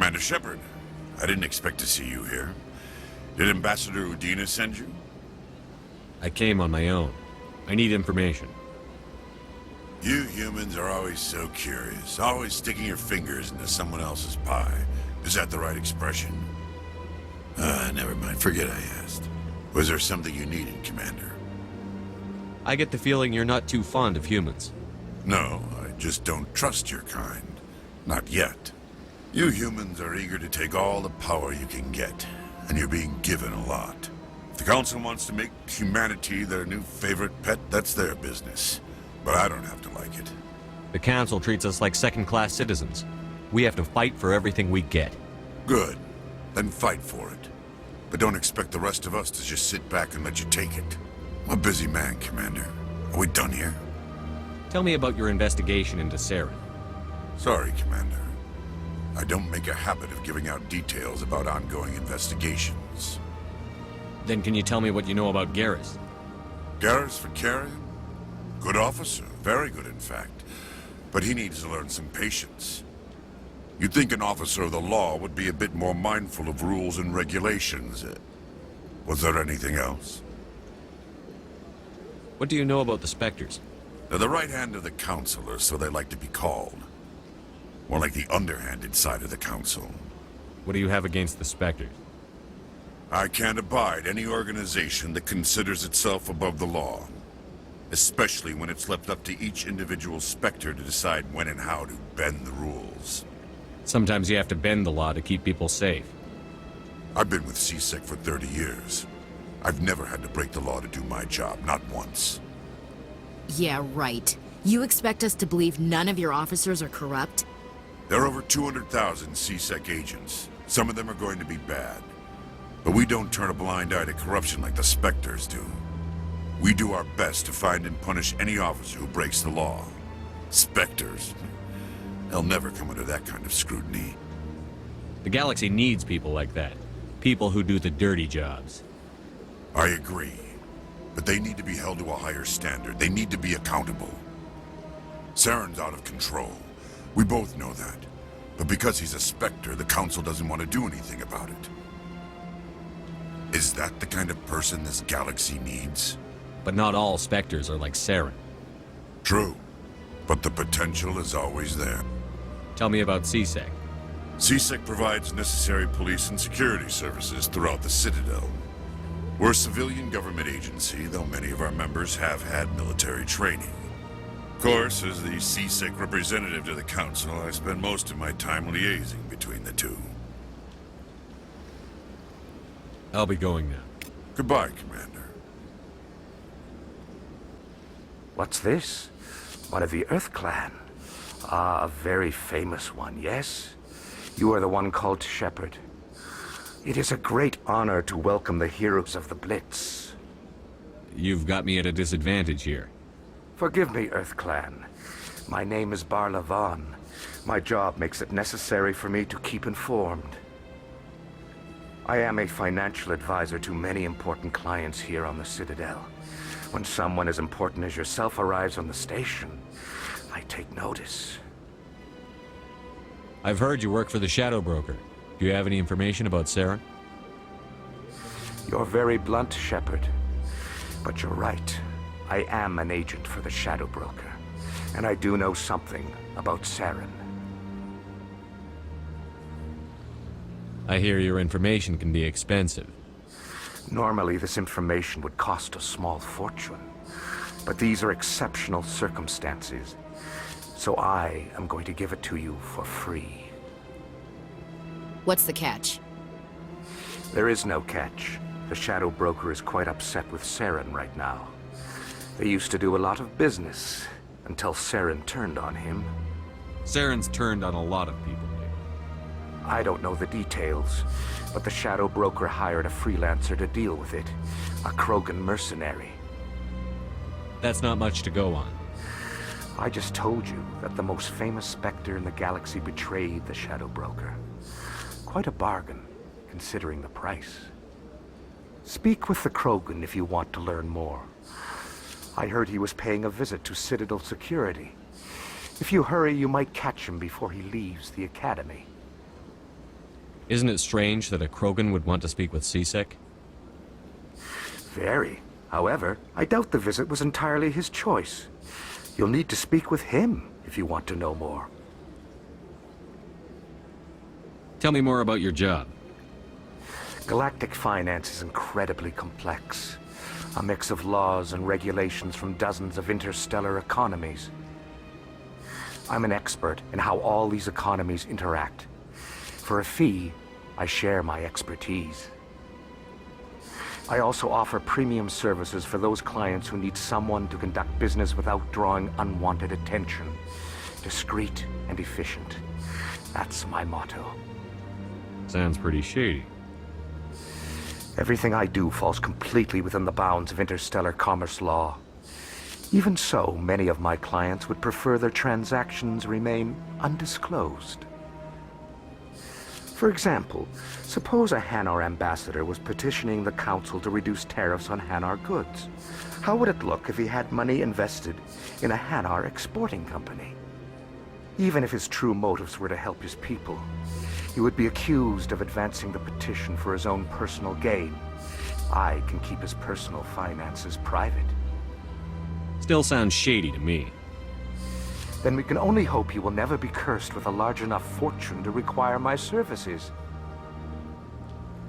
Commander Shepard, I didn't expect to see you here. Did Ambassador Udina send you? I came on my own. I need information. You humans are always so curious, always sticking your fingers into someone else's pie. Is that the right expression? Never mind. Forget I asked. Was there something you needed, Commander? I get the feeling you're not too fond of humans. No, I just don't trust your kind. Not yet. You humans are eager to take all the power you can get, and you're being given a lot. If the Council wants to make humanity their new favorite pet, that's their business. But I don't have to like it. The Council treats us like second-class citizens. We have to fight for everything we get. Good. Then fight for it. But don't expect the rest of us to just sit back and let you take it. I'm a busy man, Commander. Are we done here? Tell me about your investigation into Saren. Sorry, Commander. I don't make a habit of giving out details about ongoing investigations. Then can you tell me what you know about Garrus? Garrus for carrying? Good officer. Very good, in fact. But he needs to learn some patience. You'd think an officer of the law would be a bit more mindful of rules and regulations. Was there anything else? What do you know about the Spectres? They're the right hand of the Council, or so they like to be called. More like the underhanded side of the Council. What do you have against the Spectres? I can't abide any organization that considers itself above the law. Especially when it's left up to each individual Spectre to decide when and how to bend the rules. Sometimes you have to bend the law to keep people safe. I've been with CSEC for 30 years. I've never had to break the law to do my job, not once. Yeah, right. You expect us to believe none of your officers are corrupt? There are over 200,000 CSEC agents. Some of them are going to be bad. But we don't turn a blind eye to corruption like the Spectres do. We do our best to find and punish any officer who breaks the law. Spectres. They'll never come under that kind of scrutiny. The galaxy needs people like that. People who do the dirty jobs. I agree. But they need to be held to a higher standard. They need to be accountable. Saren's out of control. We both know that. But because he's a Spectre, the Council doesn't want to do anything about it. Is that the kind of person this galaxy needs? But not all Spectres are like Saren. True. But the potential is always there. Tell me about CSEC. CSEC provides necessary police and security services throughout the Citadel. We're a civilian government agency, though many of our members have had military training. Of course, as the CSEC representative to the Council, I spend most of my time liaising between the two. I'll be going now. Goodbye, Commander. What's this? One of the Earth Clan. Ah, a very famous one, yes? You are the one called Shepard. It is a great honor to welcome the heroes of the Blitz. You've got me at a disadvantage here. Forgive me, Earth Clan. My name is Barla Vaughn. My job makes it necessary for me to keep informed. I am a financial advisor to many important clients here on the Citadel. When someone as important as yourself arrives on the station, I take notice. I've heard you work for the Shadow Broker. Do you have any information about Saren? You're very blunt, Shepard. But you're right. I am an agent for the Shadow Broker. And I do know something about Saren. I hear your information can be expensive. Normally, this information would cost a small fortune. But these are exceptional circumstances. So I am going to give it to you for free. What's the catch? There is no catch. The Shadow Broker is quite upset with Saren right now. They used to do a lot of business until Saren turned on him. Saren's turned on a lot of people. I don't know the details, but the Shadow Broker hired a freelancer to deal with it. A Krogan mercenary. That's not much to go on. I just told you that the most famous Spectre in the galaxy betrayed the Shadow Broker. Quite a bargain, considering the price. Speak with the Krogan if you want to learn more. I heard he was paying a visit to Citadel security. If you hurry, you might catch him before he leaves the Academy. Isn't it strange that a Krogan would want to speak with C-Sec? Very. However, I doubt the visit was entirely his choice. You'll need to speak with him if you want to know more. Tell me more about your job. Galactic finance is incredibly complex. A mix of laws and regulations from dozens of interstellar economies. I'm an expert in how all these economies interact. For a fee, I share my expertise. I also offer premium services for those clients who need someone to conduct business without drawing unwanted attention. Discreet and efficient. That's my motto. Sounds pretty shady. Everything I do falls completely within the bounds of interstellar commerce law. Even so, many of my clients would prefer their transactions remain undisclosed. For example, suppose a Hanar ambassador was petitioning the Council to reduce tariffs on Hanar goods. How would it look if he had money invested in a Hanar exporting company? Even if his true motives were to help his people, he would be accused of advancing the petition for his own personal gain. I can keep his personal finances private. Still sounds shady to me. Then we can only hope he will never be cursed with a large enough fortune to require my services.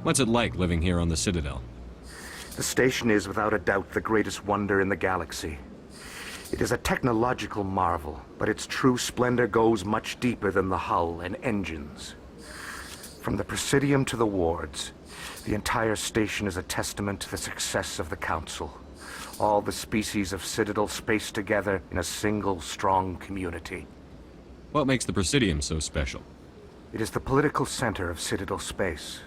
What's it like living here on the Citadel? The station is without a doubt the greatest wonder in the galaxy. It is a technological marvel, but its true splendor goes much deeper than the hull and engines. From the Presidium to the wards, the entire station is a testament to the success of the Council. All the species of Citadel spaced together in a single, strong community. What makes the Presidium so special? It is the political center of Citadel space.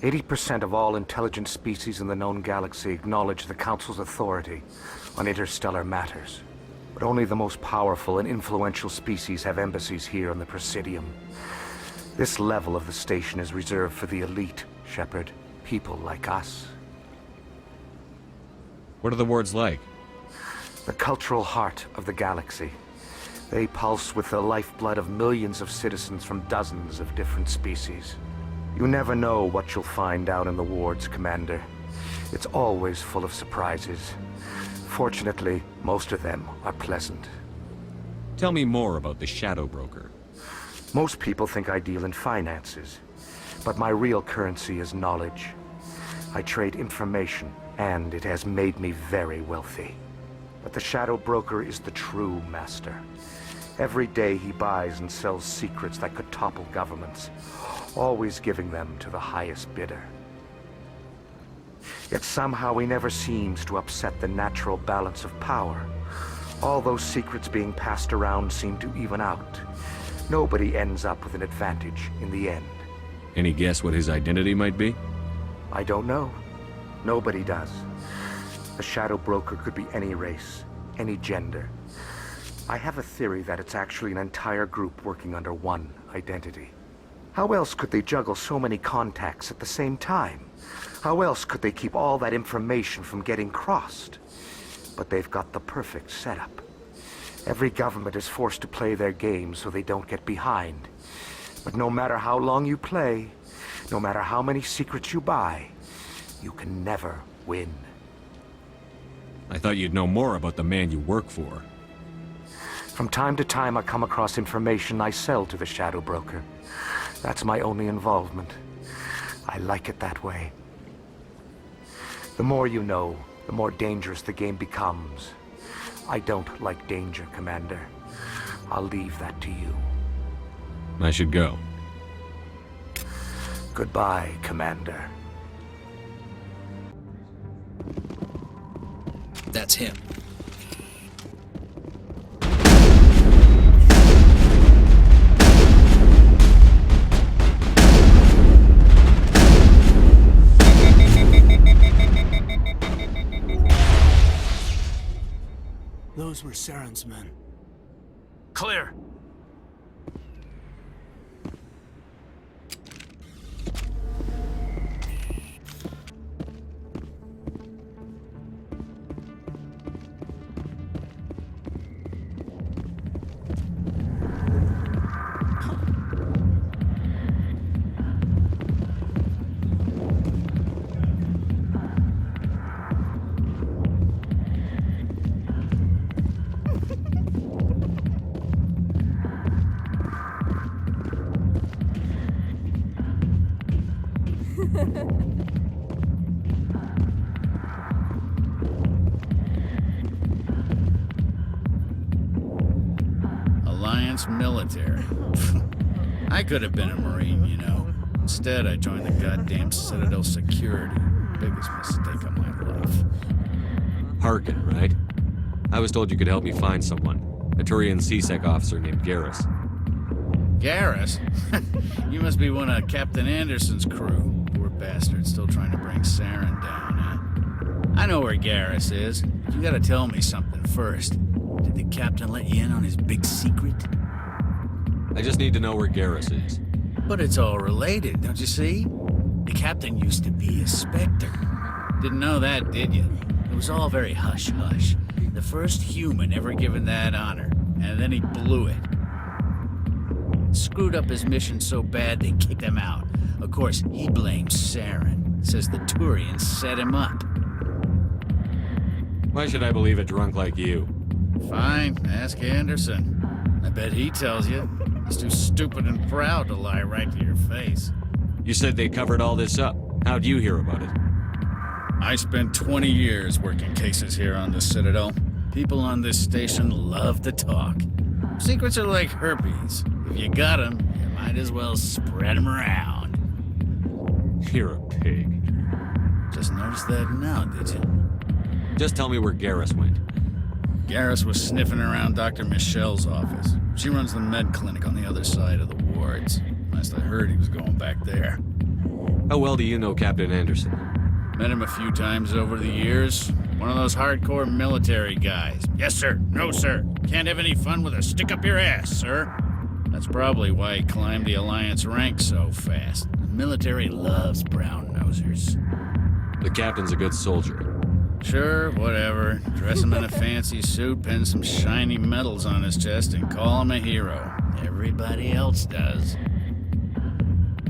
80% of all intelligent species in the known galaxy acknowledge the Council's authority on interstellar matters. But only the most powerful and influential species have embassies here on the Presidium. This level of the station is reserved for the elite, Shepard. People like us. What are the wards like? The cultural heart of the galaxy. They pulse with the lifeblood of millions of citizens from dozens of different species. You never know what you'll find out in the wards, Commander. It's always full of surprises. Fortunately, most of them are pleasant. Tell me more about the Shadow Broker. Most people think I deal in finances, but my real currency is knowledge. I trade information, and it has made me very wealthy. But the Shadow Broker is the true master. Every day he buys and sells secrets that could topple governments, always giving them to the highest bidder. Yet somehow he never seems to upset the natural balance of power. All those secrets being passed around seem to even out. Nobody ends up with an advantage in the end. Any guess what his identity might be? I don't know. Nobody does. The Shadow Broker could be any race, any gender. I have a theory that it's actually an entire group working under one identity. How else could they juggle so many contacts at the same time? How else could they keep all that information from getting crossed? But they've got the perfect setup. Every government is forced to play their game so they don't get behind. But no matter how long you play, no matter how many secrets you buy, you can never win. I thought you'd know more about the man you work for. From time to time I come across information I sell to the Shadow Broker. That's my only involvement. I like it that way. The more you know, the more dangerous the game becomes. I don't like danger, Commander. I'll leave that to you. I should go. Goodbye, Commander. That's him. Those were Saren's men. Clear. Alliance military. I could have been a Marine, you know. Instead, I joined the goddamn Citadel security. Biggest mistake of my life. Paragon, right? I was told you could help me find someone. A Turian C-Sec officer named Garrus. Garrus? You must be one of Captain Anderson's crew. Poor bastard, still trying to bring Saren down, huh? I know where Garrus is. But you gotta tell me something first. Did the captain let you in on his big secret? I just need to know where Garrus is. But it's all related, don't you see? The captain used to be a Spectre. Didn't know that, did you? It was all very hush-hush. The first human ever given that honor, and then he blew it. Screwed up his mission so bad they kicked him out. Of course, he blames Saren. Says the Turians set him up. Why should I believe a drunk like you? Fine, ask Anderson. I bet he tells you. He's too stupid and proud to lie right to your face. You said they covered all this up. How'd you hear about it? I spent 20 years working cases here on the Citadel. People on this station love to talk. Secrets are like herpes. If you got them, you might as well spread them around. You're a pig. Just noticed that now, did you? Just tell me where Garrus went. Garrus was sniffing around Dr. Michelle's office. She runs the med clinic on the other side of the wards. Last I heard, he was going back there. How well do you know Captain Anderson? Met him a few times over the years. One of those hardcore military guys. Yes, sir. No, sir. Can't have any fun with a stick up your ass, sir. That's probably why he climbed the Alliance ranks so fast. The military loves brown-nosers. The captain's a good soldier. Sure, whatever. Dress him in a fancy suit, pin some shiny medals on his chest, and call him a hero. Everybody else does.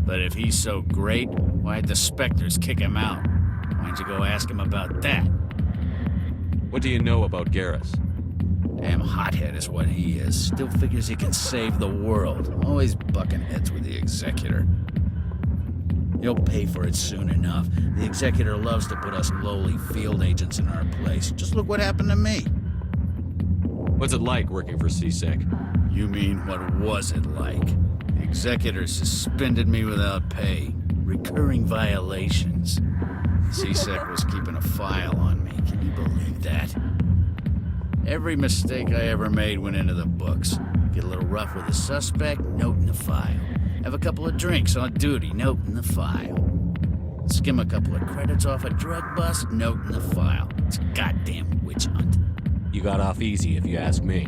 But if he's so great, why'd the Spectres kick him out? Why'd you go ask him about that? What do you know about Garrus? Damn hothead is what he is. Still figures he can save the world. Always bucking heads with the Executor. He'll pay for it soon enough. The Executor loves to put us lowly field agents in our place. Just look what happened to me. What's it like working for C-Sec? You mean, what was it like? The Executor suspended me without pay. Recurring violations. C-Sec was keeping a file on me. Can you believe that? Every mistake I ever made went into the books. Get a little rough with a suspect, note in the file. Have a couple of drinks on duty, note in the file. Skim a couple of credits off a drug bust, note in the file. It's a goddamn witch hunt. You got off easy, if you ask me.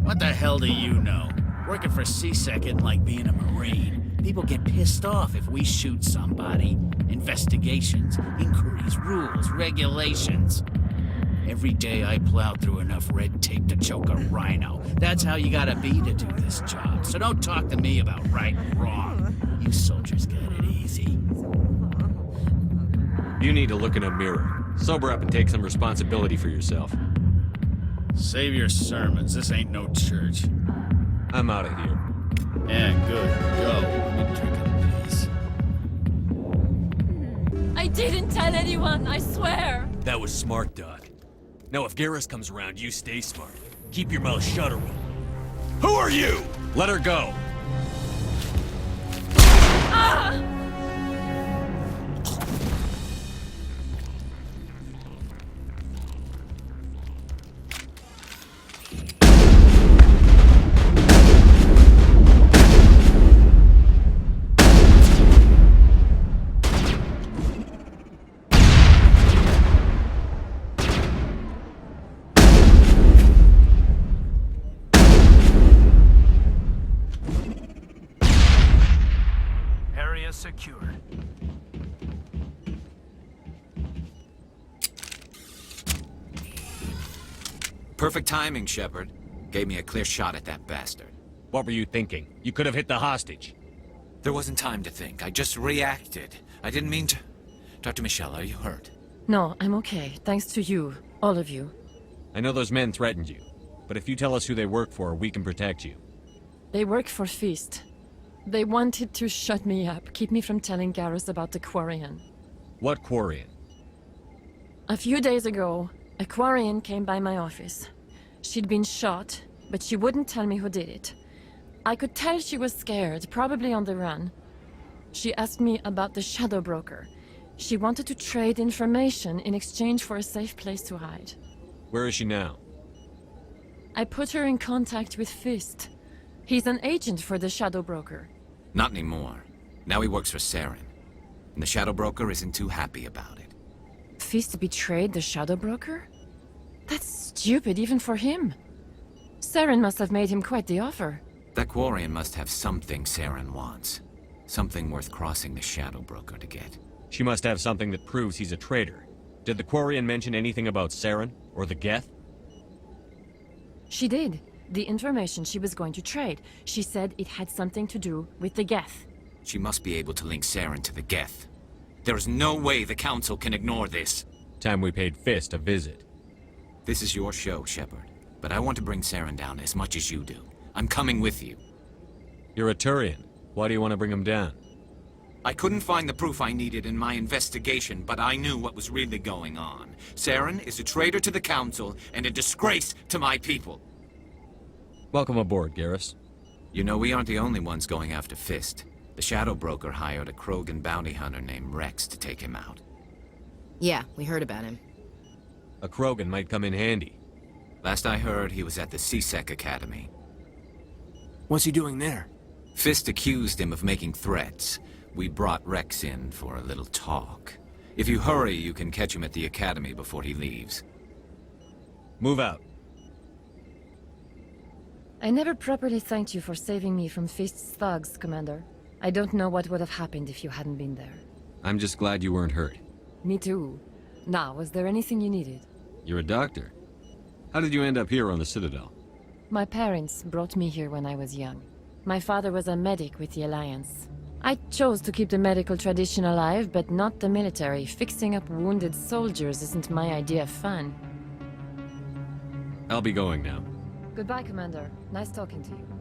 What the hell do you know? Working for C-Sec isn't like being a Marine. People get pissed off if we shoot somebody. Investigations, inquiries, rules, regulations. Every day I plow through enough red tape to choke a rhino. That's how you gotta be to do this job. So don't talk to me about right and wrong. You soldiers got it easy. You need to look in a mirror. Sober up and take some responsibility for yourself. Save your sermons. This ain't no church. I'm out of here. Yeah, good. Go. Let me drink a piece. I didn't tell anyone, I swear. That was smart, Doc. Now if Garrus comes around, you stay smart. Keep your mouth shut or Who are you? Let her go. Ah! Secured. Perfect timing, Shepard. Gave me a clear shot at that bastard. What were you thinking? You could have hit the hostage. There wasn't time to think. I just reacted. I didn't mean to... Dr. Michelle, are you hurt? No, I'm okay. Thanks to you. All of you. I know those men threatened you, but if you tell us who they work for, we can protect you. They work for Feast. They wanted to shut me up, keep me from telling Garrus about the Quarian. What Quarian? A few days ago, a Quarian came by my office. She'd been shot, but she wouldn't tell me who did it. I could tell she was scared, probably on the run. She asked me about the Shadow Broker. She wanted to trade information in exchange for a safe place to hide. Where is she now? I put her in contact with Fist. He's an agent for the Shadow Broker. Not anymore. Now he works for Saren. And the Shadow Broker isn't too happy about it. Fist betrayed the Shadow Broker? That's stupid even for him. Saren must have made him quite the offer. That Quarian must have something Saren wants. Something worth crossing the Shadow Broker to get. She must have something that proves he's a traitor. Did the Quarian mention anything about Saren? Or the Geth? She did. The information she was going to trade. She said it had something to do with the Geth. She must be able to link Saren to the Geth. There is no way the Council can ignore this. Time we paid Fist a visit. This is your show, Shepard. But I want to bring Saren down as much as you do. I'm coming with you. You're a Turian. Why do you want to bring him down? I couldn't find the proof I needed in my investigation, but I knew what was really going on. Saren is a traitor to the Council and a disgrace to my people. Welcome aboard, Garrus. You know, we aren't the only ones going after Fist. The Shadow Broker hired a Krogan bounty hunter named Rex to take him out. Yeah, we heard about him. A Krogan might come in handy. Last I heard, he was at the CSEC Academy. What's he doing there? Fist accused him of making threats. We brought Rex in for a little talk. If you hurry, you can catch him at the Academy before he leaves. Move out. I never properly thanked you for saving me from Fist's thugs, Commander. I don't know what would have happened if you hadn't been there. I'm just glad you weren't hurt. Me too. Now, was there anything you needed? You're a doctor. How did you end up here on the Citadel? My parents brought me here when I was young. My father was a medic with the Alliance. I chose to keep the medical tradition alive, but not the military. Fixing up wounded soldiers isn't my idea of fun. I'll be going now. Goodbye, Commander. Nice talking to you.